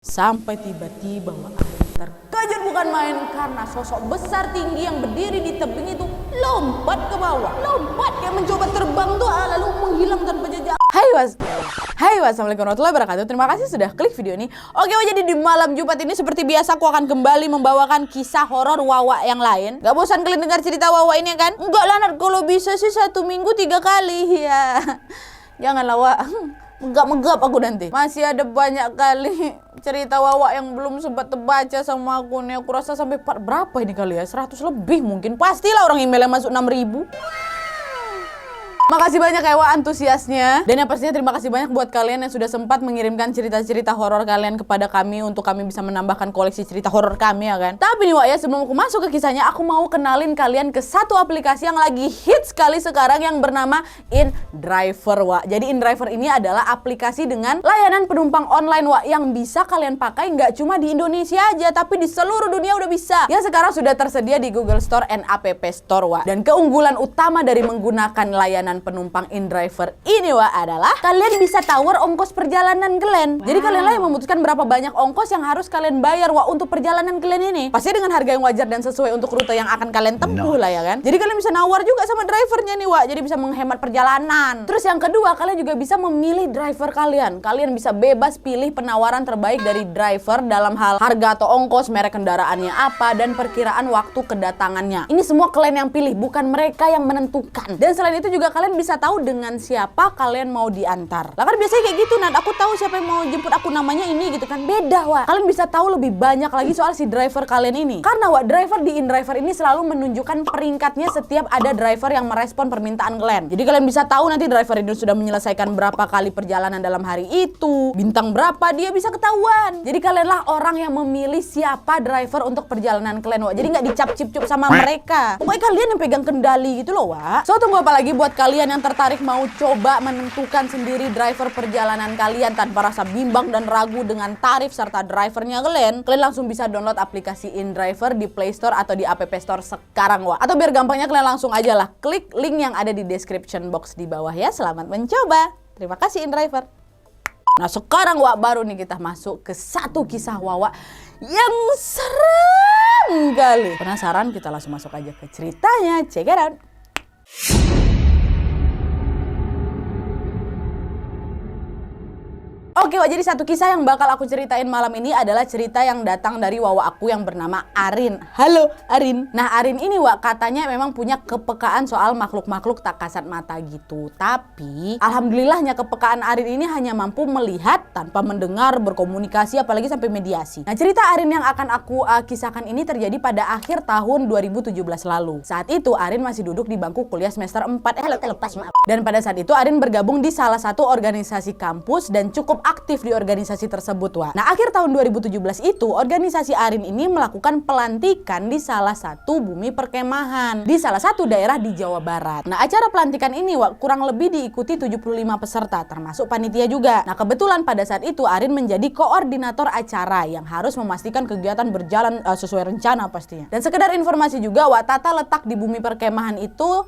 Sampai tiba-tiba Arin terkejut bukan main karena sosok besar tinggi yang berdiri di tebing itu lompat ke bawah. Lompat kayak mencoba terbang tuh lalu menghilang tanpa jejak. Hai wassalamualaikum warahmatullahi wabarakatuh. Terima kasih sudah klik video ini. Oke, jadi di malam Jumat ini seperti biasa aku akan kembali membawakan kisah horor Wawa yang lain. Gak bosan kalian dengar cerita Wawa ini kan? Enggak lah Nat, kalau bisa sih 1 minggu 3 kali ya. Janganlah Wak. Megap aku nanti. Masih ada banyak kali cerita Wawa yang belum sempat terbaca sama aku nih. Aku rasa sampai part berapa ini kali ya? 100 lebih mungkin. Pastilah orang email yang masuk 6.000. Makasih banyak ya Wak antusiasnya. Dan yang pastinya terima kasih banyak buat kalian yang sudah sempat mengirimkan cerita-cerita horor kalian kepada kami untuk kami bisa menambahkan koleksi cerita horor kami ya kan. Tapi nih Wak ya, sebelum aku masuk ke kisahnya, aku mau kenalin kalian ke satu aplikasi yang lagi hits sekali sekarang yang bernama InDriver Wak. Jadi InDriver ini adalah aplikasi dengan layanan penumpang online Wak yang bisa kalian pakai nggak cuma di Indonesia aja tapi di seluruh dunia udah bisa. Ya sekarang sudah tersedia di Google Store and App Store Wak. Dan keunggulan utama dari menggunakan layanan penumpang InDriver ini Wak adalah kalian bisa tawar ongkos perjalanan kalian. Jadi kalian lah yang memutuskan berapa banyak ongkos yang harus kalian bayar Wak untuk perjalanan kalian ini. Pasti dengan harga yang wajar dan sesuai untuk rute yang akan kalian tempuh lah ya kan. Jadi kalian bisa nawar juga sama drivernya nih Wak. Jadi bisa menghemat perjalanan. Terus yang kedua, kalian juga bisa memilih driver kalian. Kalian bisa bebas pilih penawaran terbaik dari driver dalam hal harga atau ongkos, merek kendaraannya apa, dan perkiraan waktu kedatangannya. Ini semua kalian yang pilih, bukan mereka yang menentukan. Dan selain itu juga kalian bisa tahu dengan siapa kalian mau diantar. Lah kan biasanya kayak gitu Nat, aku tahu siapa yang mau jemput aku namanya ini gitu kan. Beda Wak. Kalian bisa tahu lebih banyak lagi soal si driver kalian ini. Karena Wak, driver di InDriver ini selalu menunjukkan peringkatnya setiap ada driver yang merespon permintaan kalian. Jadi kalian bisa tahu nanti driver ini sudah menyelesaikan berapa kali perjalanan dalam hari itu, bintang berapa, dia bisa ketahuan. Jadi kalianlah orang yang memilih siapa driver untuk perjalanan kalian Wak. Jadi nggak dicap-cip-cup sama mereka. Pokoknya kalian yang pegang kendali gitu loh Wak. So tunggu apa lagi buat kalian yang tertarik mau coba menentukan sendiri driver perjalanan kalian tanpa rasa bimbang dan ragu dengan tarif serta drivernya kalian langsung bisa download aplikasi InDriver di Play Store atau di App Store sekarang Wak. Atau biar gampangnya kalian langsung aja lah klik link yang ada di description box di bawah ya. Selamat mencoba. Terima kasih InDriver. Nah sekarang Wak, baru nih kita masuk ke satu kisah Wawa yang serem kali. Penasaran? Kita langsung masuk aja ke ceritanya. Check it out. Oke Wak, jadi satu kisah yang bakal aku ceritain malam ini adalah cerita yang datang dari Wawa aku yang bernama Arin. Halo Arin. Nah Arin ini Wak katanya memang punya kepekaan soal makhluk-makhluk tak kasat mata gitu. Tapi alhamdulillahnya kepekaan Arin ini hanya mampu melihat tanpa mendengar, berkomunikasi apalagi sampai mediasi. Nah cerita Arin yang akan aku kisahkan ini terjadi pada akhir tahun 2017 lalu. Saat itu Arin masih duduk di bangku kuliah semester 4. Lepas maaf. Dan pada saat itu Arin bergabung di salah satu organisasi kampus dan cukup aktif di organisasi tersebut Wak. Nah akhir tahun 2017 itu organisasi Arin ini melakukan pelantikan di salah satu bumi perkemahan di salah satu daerah di Jawa Barat. Nah acara pelantikan ini Wak kurang lebih diikuti 75 peserta termasuk panitia juga. Nah kebetulan pada saat itu Arin menjadi koordinator acara yang harus memastikan kegiatan berjalan sesuai rencana pastinya. Dan sekedar informasi juga Wak, tata letak di bumi perkemahan itu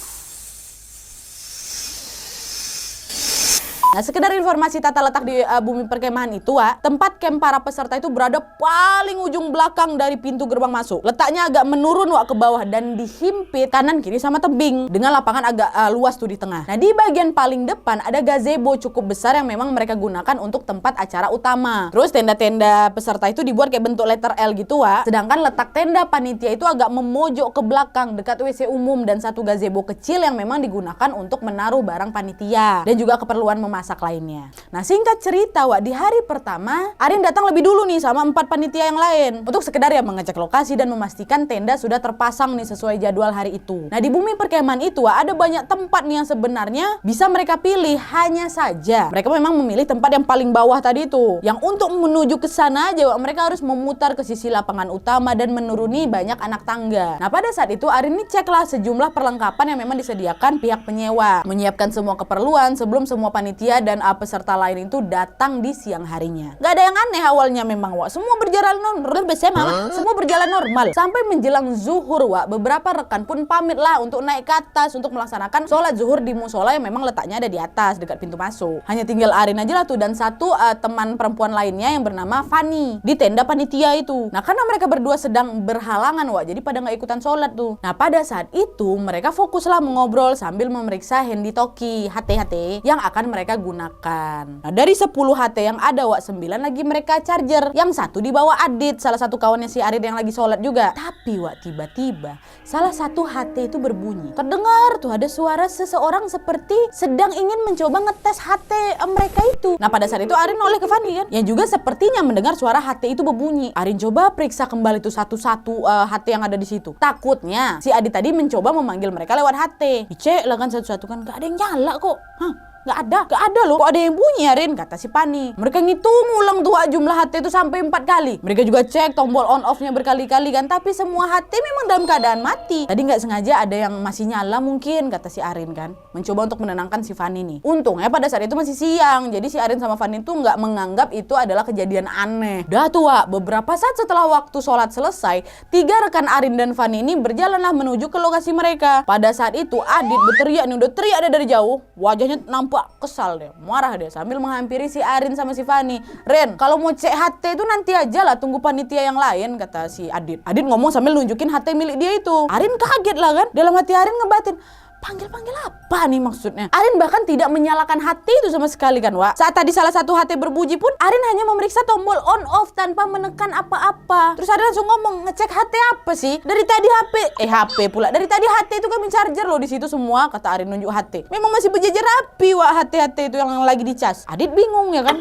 sekedar informasi tata letak di bumi perkemahan itu Wak, tempat camp para peserta itu berada paling ujung belakang dari pintu gerbang masuk. Letaknya agak menurun Wak ke bawah dan dihimpit kanan kiri sama tebing dengan lapangan agak luas tuh di tengah. Nah di bagian paling depan ada gazebo cukup besar yang memang mereka gunakan untuk tempat acara utama. Terus tenda-tenda peserta itu dibuat kayak bentuk letter L gitu Wak. Sedangkan letak tenda panitia itu agak memojok ke belakang dekat WC umum dan satu gazebo kecil yang memang digunakan untuk menaruh barang panitia dan juga keperluan memasak lainnya. Nah singkat cerita Wak, di hari pertama Arin datang lebih dulu nih sama 4 panitia yang lain untuk sekedar ya mengecek lokasi dan memastikan tenda sudah terpasang nih sesuai jadwal hari itu. Nah di bumi perkemahan itu Wak, ada banyak tempat nih yang sebenarnya bisa mereka pilih, hanya saja mereka memang memilih tempat yang paling bawah tadi itu, yang untuk menuju ke sana aja Wak, mereka harus memutar ke sisi lapangan utama dan menuruni banyak anak tangga. Nah pada saat itu Arin ini ceklah sejumlah perlengkapan yang memang disediakan pihak penyewa, menyiapkan semua keperluan sebelum semua panitia panitia dan peserta lain itu datang di siang harinya. Gak ada yang aneh awalnya memang, Wak. Semua berjalan normal. Sampai menjelang zuhur, Wak, beberapa rekan pun pamit lah untuk naik ke atas untuk melaksanakan sholat zuhur di musola yang memang letaknya ada di atas dekat pintu masuk. Hanya tinggal Arin aja lah tuh dan satu teman perempuan lainnya yang bernama Fani di tenda panitia itu. Nah, karena mereka berdua sedang berhalangan, Wak, jadi pada nggak ikutan sholat tuh. Nah, pada saat itu mereka fokuslah mengobrol sambil memeriksa handy-talkie HT yang akan mereka gunakan. Nah, dari 10 HT yang ada, Wak, 9 lagi mereka charger. Yang satu dibawa Adit, salah satu kawannya si Arin yang lagi sholat juga. Tapi, Wak, tiba-tiba salah satu HT itu berbunyi. Terdengar tuh ada suara seseorang seperti sedang ingin mencoba ngetes HT mereka itu. Nah, pada saat itu Arin noleh ke Fani kan, yang juga sepertinya mendengar suara HT itu berbunyi. Arin coba periksa kembali tuh satu-satu HT yang ada di situ. Takutnya si Adit tadi mencoba memanggil mereka lewat HT. Dicek lah kan satu-satu kan, gak ada yang nyala kok. Gak ada loh, kok ada yang bunyi Arin, kata si Pani. Mereka ngitung ulang tuh jumlah HT itu sampai 4 kali. Mereka juga cek tombol on off-nya berkali-kali kan, tapi semua HT memang dalam keadaan mati. Tadi nggak sengaja ada yang masih nyala mungkin, kata si Arin kan. Mencoba untuk menenangkan si Fani nih. Untungnya pada saat itu masih siang, jadi si Arin sama Fani tuh nggak menganggap itu adalah kejadian aneh. Dah tuh, Wak, beberapa saat setelah waktu sholat selesai, 3 rekan Arin dan Fani ini berjalanlah menuju ke lokasi mereka. Pada saat itu Adit berteriak nih, udah teriak ada dari jauh, wajahnya nampak kesal deh, marah deh sambil menghampiri si Arin sama si Fani. Ren, kalau mau cek HT itu nanti aja lah, tunggu panitia yang lain, kata si Adit. Adit ngomong sambil nunjukin HT milik dia itu. Arin kaget lah kan, dalam hati Arin ngebatin, panggil-panggil apa nih maksudnya? Arin bahkan tidak menyalakan HT itu sama sekali kan, Wak. Saat tadi salah satu HT berbunyi pun Arin hanya memeriksa tombol on off tanpa menekan apa-apa. Terus Arin langsung ngomong, ngecek HT apa sih? Dari tadi HP pula. Dari tadi HT itu kami charger loh di situ semua, kata Arin nunjuk HT. Memang masih berjejer rapi, Wak, HT-HT itu yang lagi dicas. Adit bingung ya kan?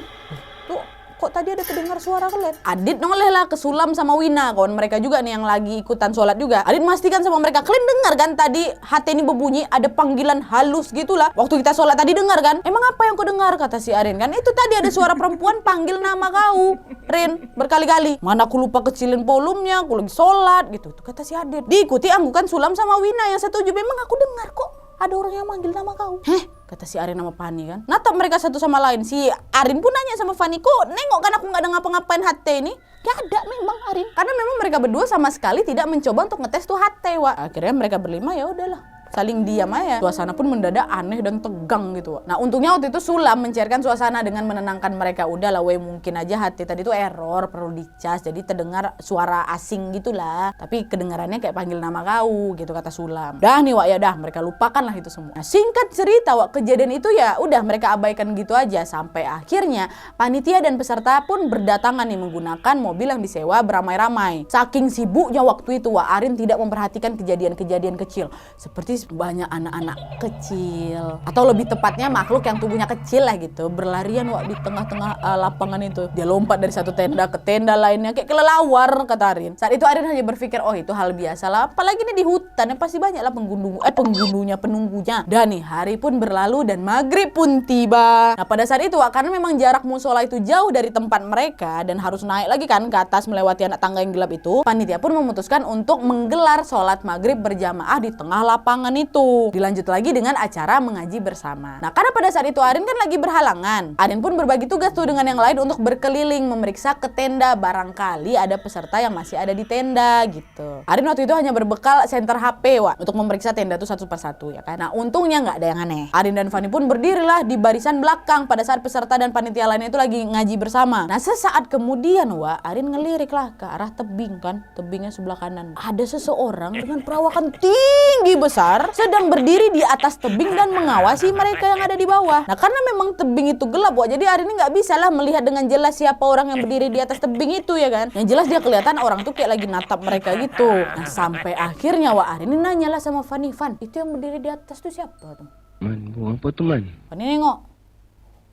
Kok tadi ada kedengar suara kalian? Adit noleh lah ke Sulam sama Wina, kawan mereka juga nih yang lagi ikutan sholat juga. Adit memastikan sama mereka, kalian dengar kan tadi HT ini berbunyi, ada panggilan halus gitulah. Waktu kita sholat tadi dengar kan? Emang apa yang kau dengar, kata si Arin kan? Itu tadi ada suara perempuan panggil nama kau, Rin, berkali-kali. Mana aku lupa kecilin volumenya, aku lagi sholat gitu, kata si Adit. Diikuti anggukan Sulam sama Wina yang setuju, memang aku dengar kok ada orang yang manggil nama kau. Kata si Arin sama Fani kan. Natap mereka satu sama lain. Si Arin pun nanya sama Fani, kok nengok kan aku gak ada ngapa-ngapain HT ini? Gak ada memang Arin. Karena memang mereka berdua sama sekali tidak mencoba untuk ngetes tuh HT, Wak. Akhirnya mereka berlima ya udahlah, saling diam aja. Suasana pun mendadak aneh dan tegang gitu, Wak. Nah, untungnya waktu itu Sulam mencairkan suasana dengan menenangkan mereka. Udahlah weh, mungkin aja HT tadi tuh error, perlu dicas, jadi terdengar suara asing gitulah. Tapi kedengarannya kayak panggil nama kau gitu, kata Sulam. Dah nih, Wak, ya dah, mereka lupakan lah itu semua. Nah, singkat cerita, Wak, kejadian itu ya udah mereka abaikan gitu aja sampai akhirnya panitia dan peserta pun berdatangan nih menggunakan mobil yang disewa beramai-ramai. Saking sibuknya waktu itu, Wak, Arin tidak memperhatikan kejadian-kejadian kecil seperti banyak anak-anak kecil atau lebih tepatnya makhluk yang tubuhnya kecil lah gitu berlarian, Wak, di tengah-tengah lapangan itu. Dia lompat dari satu tenda ke tenda lainnya kayak kelelawar, kata Arin. Saat itu Arin hanya berpikir, oh itu hal biasa lah, apalagi ini di hutan ya pasti banyak lah penunggunya. Dan nih hari pun berlalu dan maghrib pun tiba. Nah, pada saat itu, Wak, karena memang jarak musola itu jauh dari tempat mereka dan harus naik lagi kan ke atas melewati anak tangga yang gelap itu, panitia pun memutuskan untuk menggelar sholat maghrib berjamaah di tengah lapangan itu. Dilanjut lagi dengan acara mengaji bersama. Nah, karena pada saat itu Arin kan lagi berhalangan, Arin pun berbagi tugas tuh dengan yang lain untuk berkeliling memeriksa ke tenda, barangkali ada peserta yang masih ada di tenda gitu. Arin waktu itu hanya berbekal senter HP, Wak, untuk memeriksa tenda tuh satu persatu ya kan. Nah, untungnya nggak ada yang aneh. Arin dan Fani pun berdirilah di barisan belakang pada saat peserta dan panitia lainnya itu lagi ngaji bersama. Nah, sesaat kemudian, Wak, Arin ngelirik lah ke arah tebing kan, tebingnya sebelah kanan. Ada seseorang dengan perawakan tinggi besar sedang berdiri di atas tebing dan mengawasi mereka yang ada di bawah. Nah, karena memang tebing itu gelap, Wak, jadi Arin ini nggak bisa lah melihat dengan jelas siapa orang yang berdiri di atas tebing itu ya kan. Yang jelas dia kelihatan orang tuh kayak lagi natap mereka gitu. Nah, sampai akhirnya, Wak, Arin ini nanya lah sama Fani, Fan, itu yang berdiri di atas tuh siapa tuh? Man, buang apa tu, Man? Fani nengok.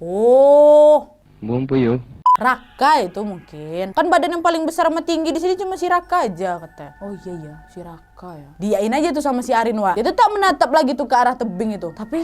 Oh, Buang apa yo? Raka itu mungkin. Kan badan yang paling besar sama tinggi di sini cuma si Raka aja, katanya. Oh iya, si Raka ya. Diain aja tuh sama si Arin, Wak. Dia tuh tak menatap lagi tuh ke arah tebing itu. Tapi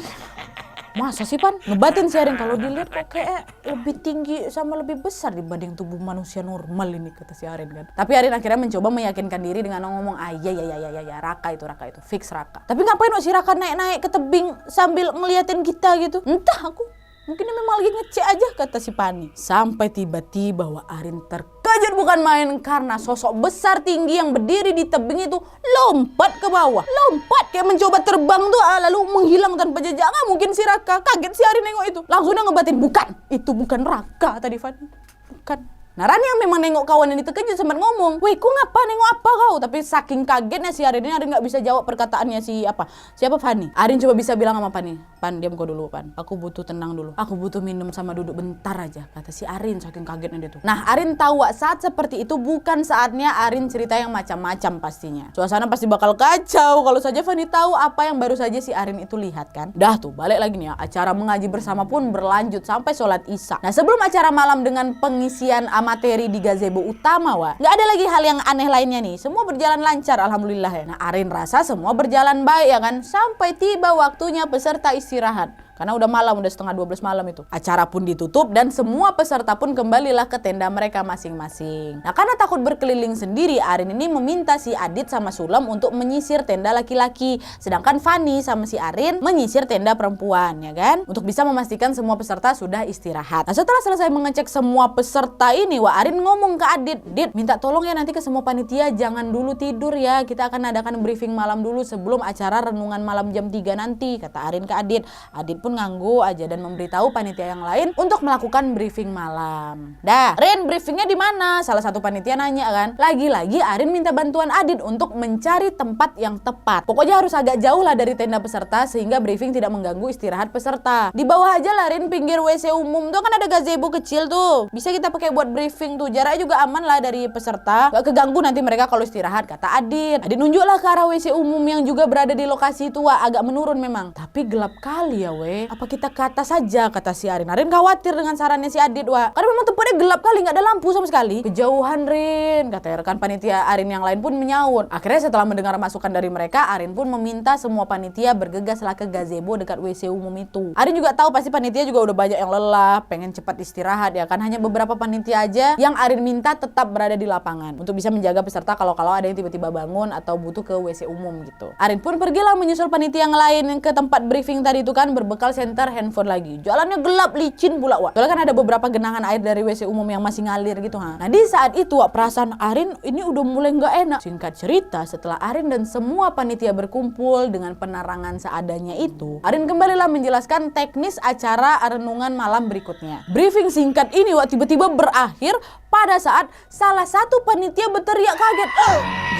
masa sih, Pan? Ngebatin si Arin, kalau dilihat kok kayak lebih tinggi sama lebih besar dibanding tubuh manusia normal ini, kata si Arin kan. Tapi Arin akhirnya mencoba meyakinkan diri dengan ngomong, ya, Raka itu, fix Raka. Tapi ngapain, Wak, si Raka naik-naik ke tebing sambil ngeliatin kita gitu? Entah aku. Mungkin dia memang lagi ngecek aja, kata si Pani. Sampai tiba-tiba Wak Arin terkejut bukan main karena sosok besar tinggi yang berdiri di tebing itu lompat ke bawah. Lompat kayak mencoba terbang tuh lalu menghilang tanpa jejak. Nggak mungkin si Raka. Kaget si Arin nengok itu. Langsung dia ngebatin, bukan. Itu bukan Raka tadi Fanny. Bukan. Nah Rani yang memang nengok kawan ini terkejut sempat ngomong, "Weh, kok ngapa nengok apa kau?" Tapi saking kagetnya si Arin ini, Arin nggak bisa jawab perkataannya siapa Fanny. Arin coba bisa bilang sama Fanny, "Pan, diam kau dulu, Pan. Aku butuh tenang dulu. Aku butuh minum sama duduk bentar aja," kata si Arin saking kagetnya dia tuh. Nah Arin tahu saat seperti itu bukan saatnya Arin cerita yang macam-macam pastinya. Suasana pasti bakal kacau kalau saja Fanny tahu apa yang baru saja si Arin itu lihat kan. Dah tuh balik lagi nih ya, acara mengaji bersama pun berlanjut sampai sholat isya. Nah sebelum acara malam dengan pengisian materi di gazebo utama, Wak, nggak ada lagi hal yang aneh lainnya nih. Semua berjalan lancar, alhamdulillah ya. Nah Arin rasa semua berjalan baik ya kan, sampai tiba waktunya peserta istirahat. Karena udah malam, udah setengah 12 malam itu. Acara pun ditutup dan semua peserta pun kembalilah ke tenda mereka masing-masing. Nah karena takut berkeliling sendiri, Arin ini meminta si Adit sama Sulam untuk menyisir tenda laki-laki. Sedangkan Fanny sama si Arin menyisir tenda perempuan ya kan. Untuk bisa memastikan semua peserta sudah istirahat. Nah setelah selesai mengecek semua peserta ini, Wak Arin ngomong ke Adit, "Dit, minta tolong ya nanti ke semua panitia jangan dulu tidur ya. Kita akan adakan briefing malam dulu sebelum acara renungan malam jam 3 nanti," kata Arin ke Adit. Adit pun nganggu aja dan memberitahu panitia yang lain untuk melakukan briefing malam. Dah, Rin, briefingnya di mana? Salah satu panitia nanya kan. Lagi-lagi Arin minta bantuan Adit untuk mencari tempat yang tepat. Pokoknya harus agak jauh lah dari tenda peserta sehingga briefing tidak mengganggu istirahat peserta. Di bawah aja lah Rin, pinggir WC umum tuh kan ada gazebo kecil tuh. Bisa kita pakai buat briefing tuh. Jaraknya juga aman lah dari peserta. Gak keganggu nanti mereka kalau istirahat, kata Adit. Adit nunjuklah ke arah WC umum yang juga berada di lokasi itu, Wak. Agak menurun memang. Tapi gelap kali ya, weh. Apa kita ke atas saja, kata si Arin. Arin khawatir dengan sarannya si Adit, Wak. Karena memang tempatnya gelap kali, nggak ada lampu sama sekali. Kejauhan, Rin, kata rekan panitia Arin yang lain pun menyaut. Akhirnya setelah mendengar masukan dari mereka, Arin pun meminta semua panitia bergegaslah ke gazebo dekat WC umum itu. Arin juga tahu pasti panitia juga udah banyak yang lelah, pengen cepat istirahat ya kan. Hanya beberapa panitia aja yang Arin minta tetap berada di lapangan untuk bisa menjaga peserta kalau ada yang tiba-tiba bangun atau butuh ke WC umum gitu. Arin pun pergilah menyusul panitia yang lain ke tempat briefing tadi itu kan, berbekal senter handphone lagi. Jalannya gelap, licin pula, Wak. Soalnya kan ada beberapa genangan air dari WC umum yang masih ngalir gitu, ha. Nah, di saat itu, Wak, perasaan Arin ini udah mulai nggak enak. Singkat cerita, setelah Arin dan semua panitia berkumpul dengan penerangan seadanya itu, Arin kembalilah menjelaskan teknis acara renungan malam berikutnya. Briefing singkat ini, Wak, tiba-tiba berakhir pada saat salah satu panitia berteriak kaget.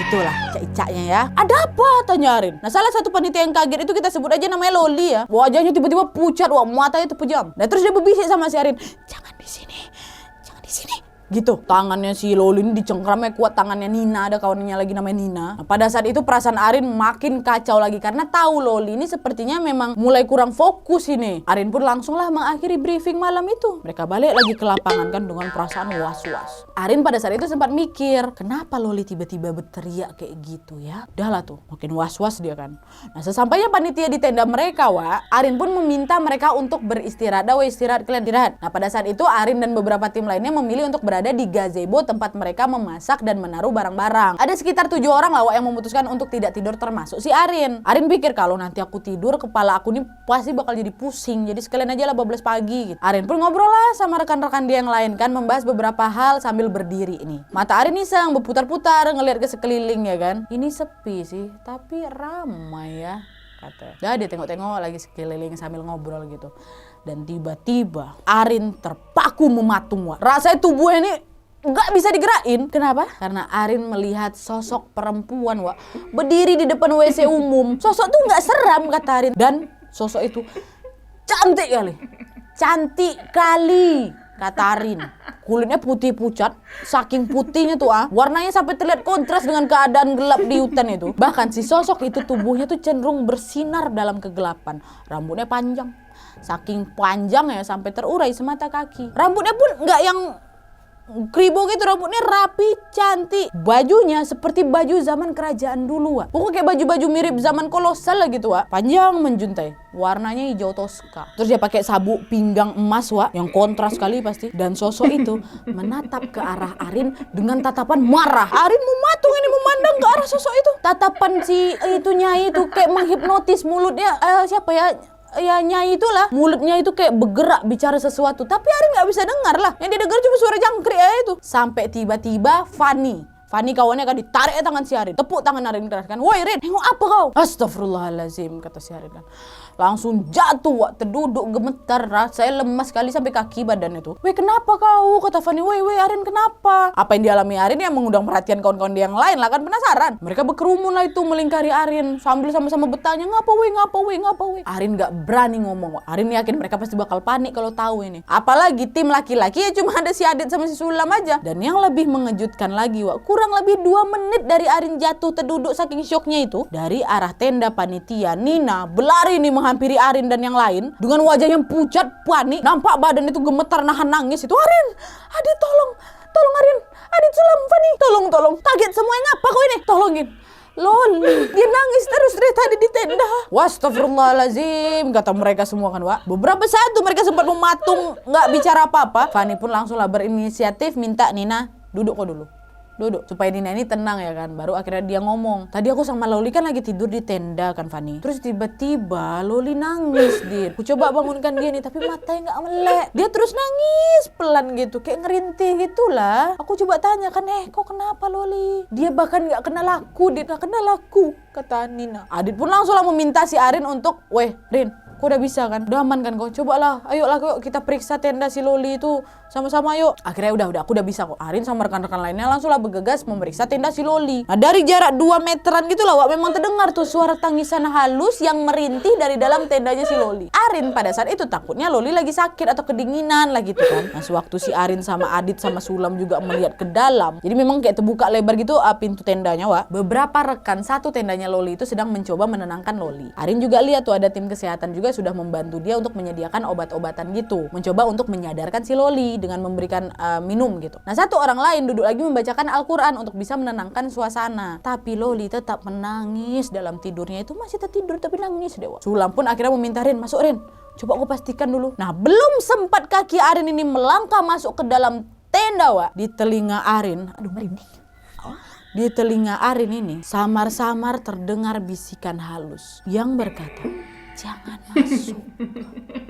Gitulah cak-caknya ya. "Ada apa?" tanya Arin. Nah, salah satu panitia yang kaget itu kita sebut aja namanya Loli ya. Wajahnya tiba-tiba pucat, Wak, matanya terpejam. Nah, terus dia berbisik sama si Arin, "Jangan di sini. Jangan di sini." Gitu. Tangannya si Loli ini dicengkramnya kuat, tangannya Nina, ada kawannya lagi namanya Nina. Nah, pada saat itu perasaan Arin makin kacau lagi karena tahu Loli ini sepertinya memang mulai kurang fokus ini. Arin pun langsunglah mengakhiri briefing malam itu. Mereka balik lagi ke lapangan kan dengan perasaan was-was. Arin pada saat itu sempat mikir, kenapa Loli tiba-tiba berteriak kayak gitu ya? Udahlah tuh, makin was-was dia kan. Nah, sesampainya panitia di tenda mereka, Wak, Arin pun meminta mereka untuk beristirahat. Dah, istirahat, kalian istirahat. Nah, pada saat itu Arin dan beberapa tim lainnya memilih untuk berada di gazebo tempat mereka memasak dan menaruh barang-barang. Ada sekitar 7 orang lah, Wak, yang memutuskan untuk tidak tidur termasuk si Arin. Arin pikir kalau nanti aku tidur kepala aku nih pasti bakal jadi pusing. Jadi sekalian aja lah 12 pagi gitu. Arin pun ngobrol lah sama rekan-rekan dia yang lain kan, membahas beberapa hal sambil berdiri ini. Mata Arin iseng berputar-putar ngelihat ke sekeliling ya kan. Ini sepi sih, tapi ramai ya, kata. Dah dia tengok-tengok lagi sekeliling sambil ngobrol gitu. Dan tiba-tiba Arin terpaku mematung, Wak. Rasanya tubuhnya ini nggak bisa digerakin. Kenapa? Karena Arin melihat sosok perempuan, Wak, berdiri di depan WC umum. Sosok tuh nggak seram, kata Arin. Dan sosok itu cantik kali. Cantik kali, kata Arin. Kulitnya putih pucat, saking putihnya tuh warnanya sampai terlihat kontras dengan keadaan gelap di hutan itu. Bahkan si sosok itu tubuhnya tuh cenderung bersinar dalam kegelapan. Rambutnya panjang, saking panjang ya sampai terurai semata kaki. Rambutnya pun nggak yang kribo gitu, rambutnya rapi, cantik. Bajunya seperti baju zaman kerajaan dulu, Wak. Pokoknya kayak baju-baju mirip zaman kolosal lah gitu, Wak. Panjang menjuntai, warnanya hijau toska. Terus dia pakai sabuk pinggang emas, Wak, yang kontras sekali pasti. Dan sosok itu menatap ke arah Arin dengan tatapan marah. Arin mematung ini memandang ke arah sosok itu. Tatapan si itu nyai itu kayak menghipnotis mulutnya. Siapa ya? ya Nyai itulah, mulutnya itu kayak bergerak bicara sesuatu, tapi Arin nggak bisa dengar lah. Yang dia dengar cuma suara jangkrik aja itu. Sampai tiba-tiba Fanny kawannya kan ditarik tangan si Arin, tepuk tangan Arin keras kan. Woi Rin, nengok apa kau? Astagfirullahalazim, kata si Arin kan. Langsung jatuh, terduduk gemetar, rasanya lemas sekali sampai kaki badan itu. Weh kenapa kau? Kata Fanny. Weh Arin kenapa? Apa yang dialami Arin yang mengundang perhatian kawan-kawan dia yang lain lah kan, penasaran. Mereka berkerumun lah itu melingkari Arin sambil sama-sama bertanya ngapa weh. Arin gak berani ngomong. Arin yakin mereka pasti bakal panik kalau tahu ini. Apalagi tim laki-laki ya cuma ada si Adit sama si Sulam aja. Dan yang lebih mengejutkan lagi, kurang lebih 2 menit dari Arin jatuh terduduk saking syoknya itu, dari arah tenda panitia Nina berlari nih menghampiri Arin dan yang lain dengan wajah yang pucat panik, nampak badan itu gemetar nahan nangis itu. Arin, Adit tolong Arin, Adit, Sulam, Fanny, tolong, kaget semua, ngapa kau ini, tolongin. Loli, dia nangis terus dari tadi di tenda. Wastagfirullahalazim, kata mereka semua kan, Wak. Beberapa saat tuh mereka sempat mematung, nggak bicara apa-apa. Fanny pun langsung lah berinisiatif minta Nina, duduk kok dulu. Duduk, supaya Nina ini tenang ya kan. Baru akhirnya dia ngomong, tadi aku sama Loli kan lagi tidur di tenda kan Fanny. Terus tiba-tiba Loli nangis, Dit. Aku coba bangunkan dia nih, tapi matanya gak melek. Dia terus nangis pelan gitu, kayak ngerintih gitulah. Aku coba tanya kan, kok kenapa Loli? Dia bahkan gak kenal aku, Dit, gak kenal aku, kata Nina. Adit pun langsung lah meminta si Arin untuk, weh Rin, kau udah bisa kan? Udah aman kan kau? Cobalah, ayolah kau kita periksa tenda si Loli itu sama-sama yuk. Akhirnya udah aku udah bisa kok. Arin sama rekan-rekan lainnya langsung lah bergegas memeriksa tenda si Loli. Nah dari jarak 2 meteran gitu lah, Wak, memang terdengar tuh suara tangisan halus yang merintih dari dalam tendanya si Loli. Arin pada saat itu takutnya Loli lagi sakit atau kedinginan lah gitu kan. Nah sewaktu si Arin sama Adit sama Sulam juga melihat ke dalam, jadi memang kayak terbuka lebar gitu pintu tendanya, Wak. Beberapa rekan satu tendanya Loli itu sedang mencoba menenangkan Loli. Arin juga lihat tuh ada tim kesehatan juga sudah membantu dia untuk menyediakan obat-obatan gitu, mencoba untuk menyadarkan si Loli dengan memberikan minum gitu. Nah satu orang lain duduk lagi membacakan Al-Quran untuk bisa menenangkan suasana. Tapi Loli tetap menangis dalam tidurnya, itu masih tertidur tapi nangis dewa. Sulam pun akhirnya meminta Rin, masuk Rin, coba aku pastikan dulu. Nah belum sempat kaki Arin ini melangkah masuk ke dalam tenda, Wak, di telinga Arin, aduh merinding. Di telinga Arin ini samar-samar terdengar bisikan halus yang berkata, jangan masuk.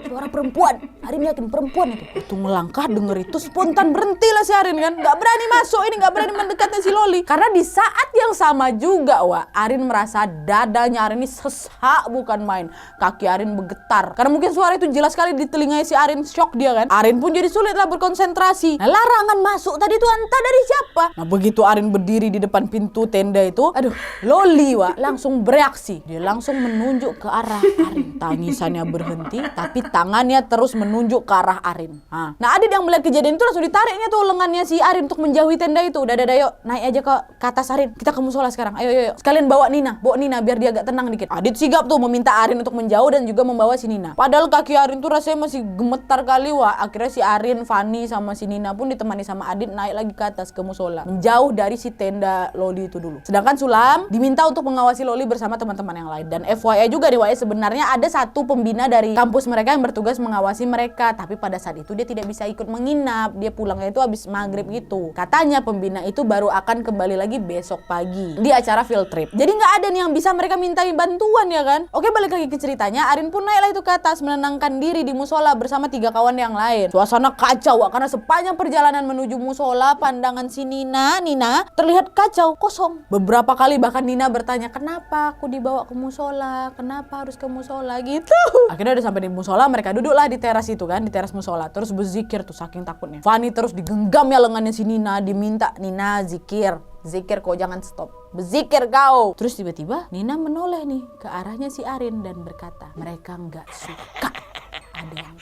Suara perempuan. Arin yakin perempuan itu. Itu melangkah denger itu spontan berhentilah si Arin kan. Gak berani masuk ini, gak berani mendekatnya si Loli. Karena di saat yang sama juga, Wak, Arin merasa dadanya Arin ini sesak bukan main. Kaki Arin bergetar. Karena mungkin suara itu jelas sekali di telinganya si Arin, shock dia kan. Arin pun jadi sulit lah berkonsentrasi. Nah larangan masuk tadi itu entah dari siapa. Nah begitu Arin berdiri di depan pintu tenda itu, aduh, Loli, Wak, langsung bereaksi. Dia langsung menunjuk ke arah Arin. Tangisannya berhenti, tapi tangannya terus menunjuk ke arah Arin. Nah Adit yang melihat kejadian itu langsung ditariknya tuh lengannya si Arin untuk menjauhi tenda itu. Udah yuk, naik aja ke atas Arin. Kita ke musola sekarang. Ayo. Sekalian bawa Nina biar dia agak tenang dikit. Adit sigap tuh meminta Arin untuk menjauh dan juga membawa si Nina. Padahal kaki Arin tuh rasanya masih gemetar kali, Wak. Akhirnya si Arin, Fanny sama si Nina pun ditemani sama Adit naik lagi ke atas ke musola, menjauh dari si tenda Loli itu dulu. Sedangkan Sulam diminta untuk mengawasi Loli bersama teman-teman yang lain. Dan FYI juga nih, Wak, sebenarnya ada satu pembina dari kampus mereka yang bertugas mengawasi mereka, tapi pada saat itu dia tidak bisa ikut menginap. Dia pulangnya itu habis maghrib gitu. Katanya pembina itu baru akan kembali lagi besok pagi di acara field trip. Jadi nggak ada nih yang bisa mereka mintai bantuan ya kan. Oke, balik lagi ke ceritanya. Arin pun naiklah itu ke atas menenangkan diri di musola bersama 3 kawan yang lain. Suasana kacau, Wak, karena sepanjang perjalanan menuju musola pandangan si Nina terlihat kacau, kosong. Beberapa kali bahkan Nina bertanya, kenapa aku dibawa ke musola? Kenapa harus ke musola gitu? Akhirnya udah sampai di musola, mereka duduklah di teras itu kan, di teras musola, terus berzikir tuh saking takutnya. Fanny terus digenggam ya lengannya si Nina, diminta, Nina zikir kok, jangan stop, berzikir kau. Terus tiba-tiba Nina menoleh nih ke arahnya si Arin dan berkata, mereka nggak suka ada yang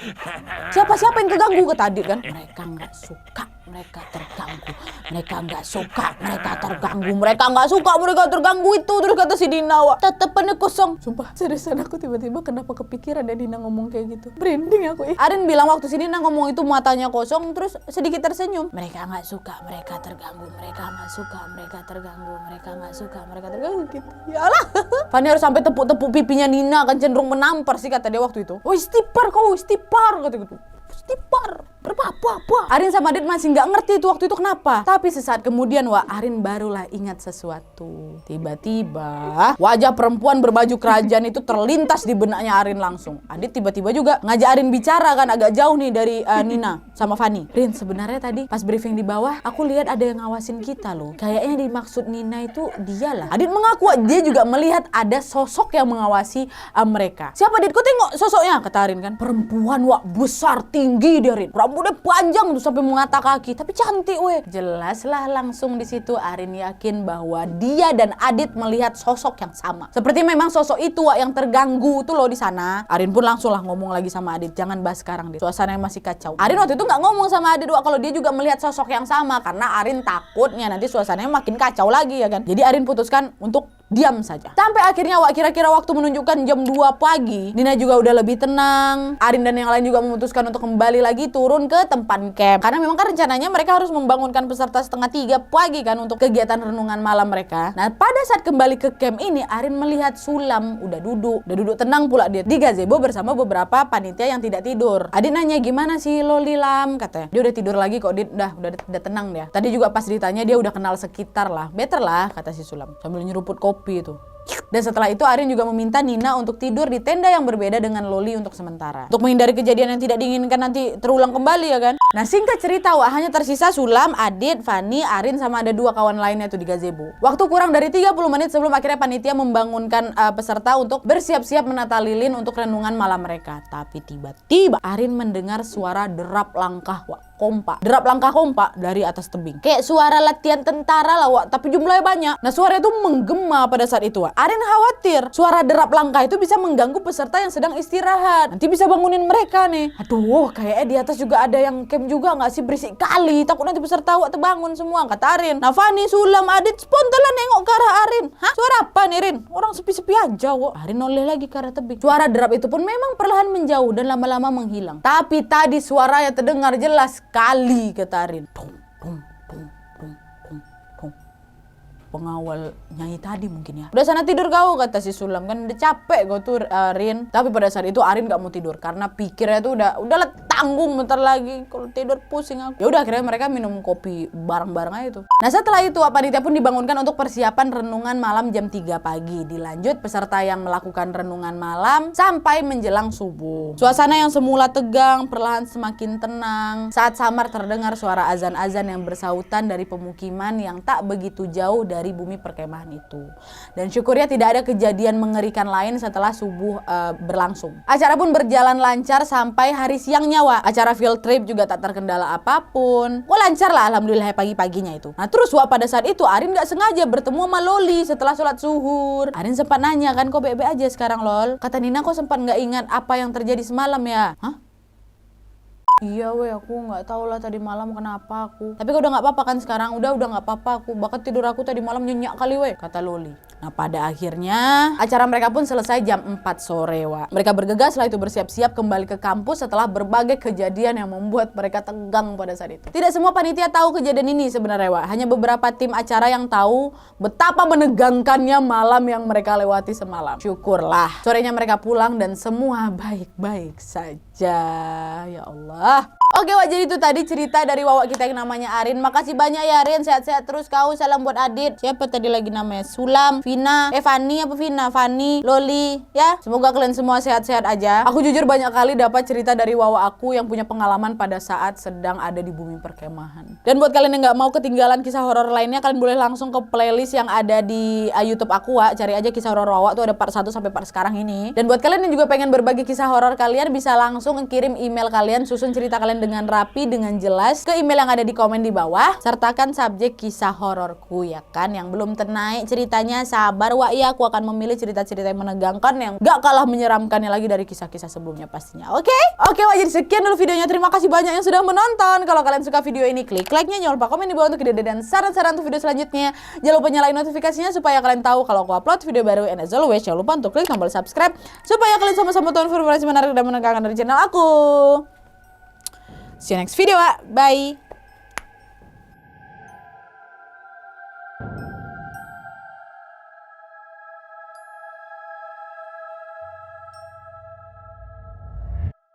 siapa yang keganggu, kata Adit kan. Mereka nggak suka, mereka terganggu, mereka nggak suka, mereka terganggu, mereka nggak suka, mereka terganggu itu. Terus kata si Dina, Wak, tetepannya kosong. Sumpah seriusan aku tiba-tiba kenapa kepikiran ya Dina ngomong kayak gitu, merinding aku. Arin bilang waktu si Dina ngomong itu matanya kosong terus sedikit tersenyum. Mereka nggak suka, mereka terganggu, mereka nggak suka, mereka terganggu, mereka nggak suka, mereka terganggu gitu. Ya Allah. Fanny harus sampai tepuk-tepuk pipinya Nina kan, cenderung menampar sih kata dia waktu itu. Oh istighfar kau, istighfar kata gitu. Istighfar. Berapa? Arin sama Adit masih nggak ngerti itu waktu itu kenapa. Tapi sesaat kemudian Arin barulah ingat sesuatu. Tiba-tiba wajah perempuan berbaju kerajaan itu terlintas di benaknya Arin langsung. Adit tiba-tiba juga ngajak Arin bicara kan agak jauh nih dari Nina sama Fanny. Rin, sebenarnya tadi pas briefing di bawah aku lihat ada yang ngawasin kita loh. Kayaknya dimaksud Nina itu dialah. Adit mengaku dia juga melihat ada sosok yang mengawasi mereka. Siapa Adit? Kau tengok sosoknya, kata Arin kan. Perempuan besar tinggi dia Rin. Rambutnya panjang tuh sampai mengata kaki, tapi cantik weh. Jelaslah langsung di situ Arin yakin bahwa dia dan Adit melihat sosok yang sama. Seperti memang sosok itu yang terganggu tuh loh di sana. Arin pun langsung lah ngomong lagi sama Adit, jangan bahas sekarang Dit. Suasana yang masih kacau. Arin waktu itu nggak ngomong sama Adit kalau dia juga melihat sosok yang sama karena Arin takutnya nanti suasananya makin kacau lagi ya kan. Jadi Arin putuskan untuk diam saja. Sampai akhirnya kira-kira waktu menunjukkan jam 2 pagi, Nina juga udah lebih tenang. Arin dan yang lain juga memutuskan untuk kembali lagi turun ke tempat camp. Karena memang kan rencananya mereka harus membangunkan peserta setengah 3 pagi kan untuk kegiatan renungan malam mereka. Nah, pada saat kembali ke camp ini, Arin melihat Sulam udah duduk tenang pula dia di gazebo bersama beberapa panitia yang tidak tidur. Adit nanya, gimana sih Loli Lam? Katanya, dia udah tidur lagi kok, Dit. Udah tenang dia. Tadi juga pas ditanya dia udah kenal sekitar lah. Better lah, kata si Sulam sambil nyeruput kopi itu. Dan setelah itu Arin juga meminta Nina untuk tidur di tenda yang berbeda dengan Loli untuk sementara. Untuk menghindari kejadian yang tidak diinginkan nanti terulang kembali ya kan. Nah, singkat cerita hanya tersisa Sulam, Adit, Fanny, Arin sama ada 2 kawan lainnya tuh di gazebo. Waktu kurang dari 30 menit sebelum akhirnya panitia membangunkan peserta untuk bersiap-siap menata lilin untuk renungan malam mereka. Tapi tiba-tiba Arin mendengar suara derap langkah kompak. Derap langkah kompak dari atas tebing. Kayak suara latihan tentara lah tapi jumlahnya banyak. Nah, suara itu menggema pada saat itu Arin khawatir suara derap langkah itu bisa mengganggu peserta yang sedang istirahat. Nanti bisa bangunin mereka nih. Aduh, kayaknya di atas juga ada yang camp juga nggak sih, berisik kali. Takut nanti peserta terbangun semua, kata Arin. Nah, Fanny, Sulam, Adit spontan nengok ke arah Arin. Hah? Suara apa nih, Rin? Orang sepi-sepi aja Arin noleh lagi ke arah tebing. Suara derap itu pun memang perlahan menjauh dan lama-lama menghilang. Tapi tadi suaranya terdengar jelas sekali, kata Arin. Pengawal nyanyi tadi mungkin ya. Udah sana tidur kau, kata si Sulam, kan udah capek kau tuh Rin. Tapi pada saat itu Arin gak mau tidur karena pikirnya tuh udah tanggung bentar lagi, kalau tidur pusing aku. Ya udah akhirnya mereka minum kopi bareng-bareng aja tuh. Nah, setelah itu panitia pun dibangunkan untuk persiapan renungan malam jam 3 pagi. Dilanjut peserta yang melakukan renungan malam sampai menjelang subuh. Suasana yang semula tegang perlahan semakin tenang saat samar terdengar suara azan-azan yang bersautan dari pemukiman yang tak begitu jauh dari bumi perkemahan itu. Dan syukurnya tidak ada kejadian mengerikan lain setelah subuh berlangsung. Acara pun berjalan lancar sampai hari siangnya acara field trip juga tak terkendala apapun. Lancar lah alhamdulillah pagi-paginya itu. Nah, terus pada saat itu Arin gak sengaja bertemu sama Loli setelah sholat zuhur. Arin sempat nanya kan, kok baik-baik aja sekarang Lol? Kata Nina, kok sempat gak ingat apa yang terjadi semalam ya? Hah? Iya aku nggak tahu lah tadi malam kenapa aku. Tapi kau udah nggak apa-apa kan sekarang? Udah nggak apa-apa aku. Bahkan tidur aku tadi malam nyenyak kali kata Loli. Nah, pada akhirnya acara mereka pun selesai jam 4 sore Mereka bergegas lah itu bersiap-siap kembali ke kampus setelah berbagai kejadian yang membuat mereka tegang pada saat itu. Tidak semua panitia tahu kejadian ini sebenarnya Hanya beberapa tim acara yang tahu betapa menegangkannya malam yang mereka lewati semalam. Syukurlah sorenya mereka pulang dan semua baik-baik saja. Ya Allah. Oke jadi itu tadi cerita dari Wawa kita yang namanya Arin. Makasih banyak ya Arin, sehat-sehat terus kau. Salam buat Adit. Siapa tadi lagi namanya? Sulam, Fanny, Loli. Ya, semoga kalian semua sehat-sehat aja. Aku jujur banyak kali dapat cerita dari Wawa aku yang punya pengalaman pada saat sedang ada di bumi perkemahan. Dan buat kalian yang gak mau ketinggalan kisah horor lainnya, kalian boleh langsung ke playlist yang ada di YouTube aku Cari aja kisah horor Wawa tuh ada part 1 sampai part sekarang ini. Dan buat kalian yang juga pengen berbagi kisah horor kalian, bisa langsung kirim email kalian, susun cerita kalian dengan rapi, dengan jelas ke email yang ada di komen di bawah. Sertakan subjek kisah hororku ya kan. Yang belum ternaik ceritanya sabar ya, aku akan memilih cerita-cerita yang menegangkan yang gak kalah menyeramkannya lagi dari kisah-kisah sebelumnya pastinya. Oke, jadi sekian dulu videonya. Terima kasih banyak yang sudah menonton. Kalau kalian suka video ini, klik like-nya, jangan lupa komen di bawah untuk ide dan saran-saran untuk video selanjutnya. Jangan lupa nyalain notifikasinya supaya kalian tahu kalau aku upload video baru. And as always, jangan lupa untuk klik tombol subscribe supaya kalian sama-sama tahu informasi menarik dan menegangkan dari channel aku. See you next video, bye.